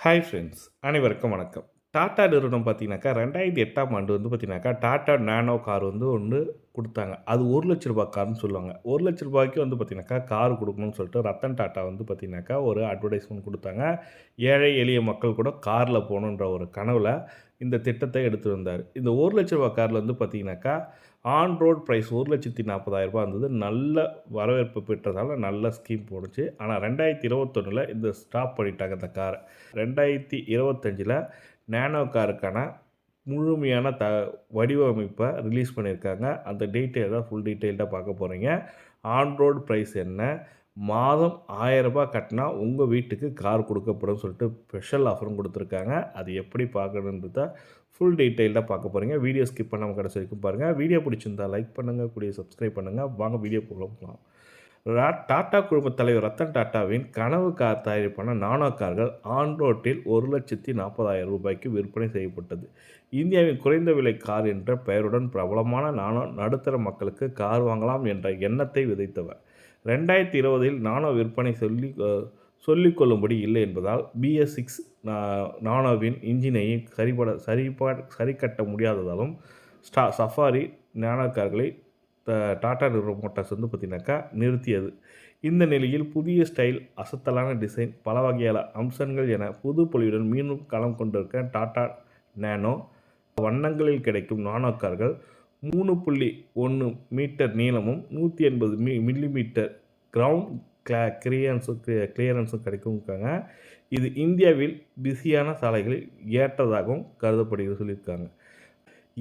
Hi friends, அனைவருக்கும் வணக்கம். டாடா நிறுவனம் பார்த்தீங்கன்னாக்கா, 2008ஆம் ஆண்டு வந்து பார்த்தீங்கன்னாக்கா, டாடா நேனோ கார் வந்து ஒண்ணு குடுத்தாங்க. அது ரூ. 1,00,000 கார்ன்னு சொல்லுவாங்க. ரூ. 1,00,000க்கு வந்து பார்த்தீங்கன்னாக்கா, கார் குடுக்கணும்னு சொல்லிட்டு ரத்தன் டாடா வந்து பார்த்தீங்கன்னாக்கா, ஒரு அட்வர்டைஸ்மென்ட் குடுத்தாங்க. ஏழை எளிய மக்கள் கூட கார்ல போணுன்ற ஒரு கனவுல இந்த திட்டத்தை எடுத்து வந்தாரு. இந்த ரூ. 1,00,000 கார்ல வந்து பார்த்தீங்கன்னாக்கா, ஆன் ரோட் பிரைஸ் ரூ. 1,40,000 இருந்தது. நல்ல வரவேற்பு பெற்றதால நல்ல ஸ்கீம் போணுச்சு. ஆனா 2021ல இந்த ஸ்டாப் பண்ணிட்டாங்க இந்த கார. 2025ல நேனோ காருக்கான முழுமையான வடிவமைப்ப ரிலீஸ் பண்ணியிருக்காங்க. அந்த டீட்டெயில் தான் ஃபுல் டீட்டெயில்டா பார்க்க போறீங்க. ஆன் ரோட் பிரைஸ் என்ன? மாதம் ரூ. 1000 கட்டினா உங்க வீட்டுக்கு கார் குடுக்கப்படும் சொல்லிட்டு ஸ்பெஷல் ஆஃபரும் குடுத்துருக்காங்க. அது எப்படி பார்க்கணுன்றத ஃபுல் டீட்டெயில்டா பார்க்க போறீங்க. வீடியோ ஸ்கிப் பண்ணாம கடைசி வரைக்கும் பாருங்க. வீடியோ பிடிச்சிருந்தா லைக் பண்ணுங்க. கூடயே சப்ஸ்கிரைப் பண்ணுங்க. வாங்க வீடியோக்குள்ள போலாம். டாடா குழுமத் தலைவர் ரத்தன் டாடாவின் கனவு கார் தயாரிப்பான நானோ கார்கள் ஆன் ரோட்டில் ரூ. 1,40,000க்கு விற்பனை செய்யப்பட்டது. இந்தியாவின் குறைந்த விலை கார் என்ற பெயருடன் பிரபலமான நானோ நடுத்தர மக்களுக்கு கார் வாங்கலாம் என்ற எண்ணத்தை விதைத்தவர். 2020இல் நானோ விற்பனை சொல்லிக் கொள்ளும்படி இல்லை என்பதால் BS6 நானோவின் இன்ஜினையும் சரிக்கட்ட முடியாததாலும் சஃபாரி நானோ கார்களை டாடா மோட்டார்ஸ் வந்து பார்த்தீங்கன்னாக்கா நிறுத்தியது. இந்த நிலையில் புதிய ஸ்டைல், அசத்தலான டிசைன், பல வகையான அம்சங்கள் என புது பொலிவுடன் மீண்டும் களம் கொண்டிருக்க டாடா நேனோ வண்ணங்களில் கிடைக்கும் நானோ கார்கள் 3.1 மீட்டர் நீளமும் 180 மில்லிமீட்டர் கிரவுண்ட் கிளியரன்ஸும் கிடைக்கும்க்காங்க. இது இந்தியாவில் பிஸியான சாலைகளில் ஏற்றதாகவும் கருதப்படுகிறது சொல்லியிருக்காங்க.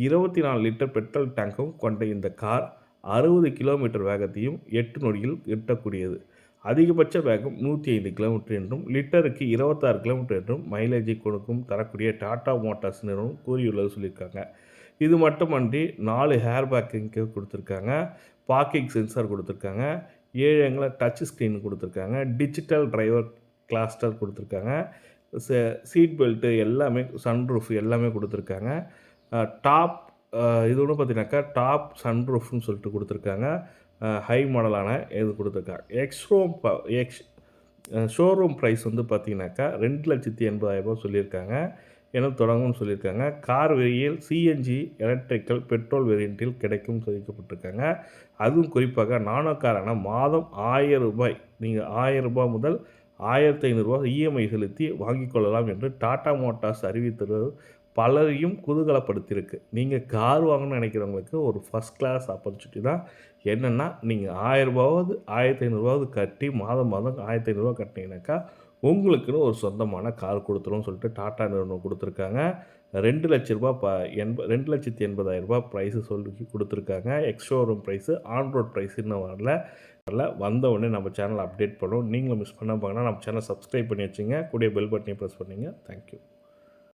24 லிட்டர் பெட்ரோல் டேங்கும் கொண்ட இந்த கார் 60 கிலோமீட்டர் வேகத்தையும் 8 நொடியில் எட்டக்கூடியது. அதிகபட்ச வேகம் 105 கிலோமீட்டர் என்றும் லிட்டருக்கு 26 கிலோமீட்டர் என்றும் மைலேஜை தரக்கூடிய டாடா மோட்டார்ஸ் நிறுவனம் கூறியுள்ளது சொல்லியிருக்காங்க. இது மட்டுமன்றி 4 ஹேர் பேக்கிங்க்கு கொடுத்துருக்காங்க, பார்க்கிங் சென்சார் கொடுத்துருக்காங்க, 7 அங்குல டச் ஸ்க்ரீன் கொடுத்துருக்காங்க, டிஜிட்டல் டிரைவர் கிளஸ்டர் கொடுத்துருக்காங்க, சீட் பெல்ட்டு எல்லாமே, சன்ரூஃப் எல்லாமே கொடுத்துருக்காங்க. டாப் இதோட பார்த்தீங்கன்னாக்கா, டாப் சன்ரூஃப்னு சொல்லிட்டு கொடுத்துருக்காங்க. ஹை மாடலான இது கொடுத்துருக்காங்க. ஷோரூம் ப்ரைஸ் வந்து பார்த்தீங்கன்னாக்கா, ரூ. 2,80,000 சொல்லியிருக்காங்க. என தொடங்கும்னு சொல்லியிருக்காங்க. கார் வேரியல் CNG எலக்ட்ரிக்கல் பெட்ரோல் வேரியண்ட்டில் கிடைக்கும் தெரிவிக்கப்பட்டிருக்காங்க. அதுவும் குறிப்பாக நானோ காரான மாதம் ரூ. 1,000 நீங்கள் ரூ. 1,000 முதல் ரூ. 1,500 EMI செலுத்தி வாங்கிக் கொள்ளலாம் என்று டாடா மோட்டார்ஸ் அறிவித்தது பலரையும் குதூகலப்படுத்தியிருக்கு. நீங்கள் கார் வாங்கணும்னு நினைக்கிறவங்களுக்கு ஒரு ஃபர்ஸ்ட் கிளாஸ் ஆப்பர்ச்சுனிட்டி தான். என்னென்னா, நீங்கள் ரூ. 1,000வது ரூ. 1,500வது கட்டி மாதம் மாதம் ரூ. 1,500 கட்டினீங்கன்னாக்கா உங்களுக்குன்னு ஒரு சொந்தமான கார் கொடுத்துரும்னு சொல்லிட்டு டாடா நிறுவனம் கொடுத்துருக்காங்க. ரூ. 2,80,000 ப்ரைஸு சொல்லி கொடுத்துருக்காங்க. Showroom price, on road price இன்னும் வரல. வந்த உடனே நம்ம சேனலை அப்டேட் பண்ணுவோம். நீங்களும் மிஸ் பண்ணாம பார்க்கணும்னா நம்ம சேனலை சப்ஸ்கிரைப் பண்ணி வச்சுங்க. கூடயே பெல் பட்டனையும் ப்ரெஸ் பண்ணுங்க. தேங்க்யூ.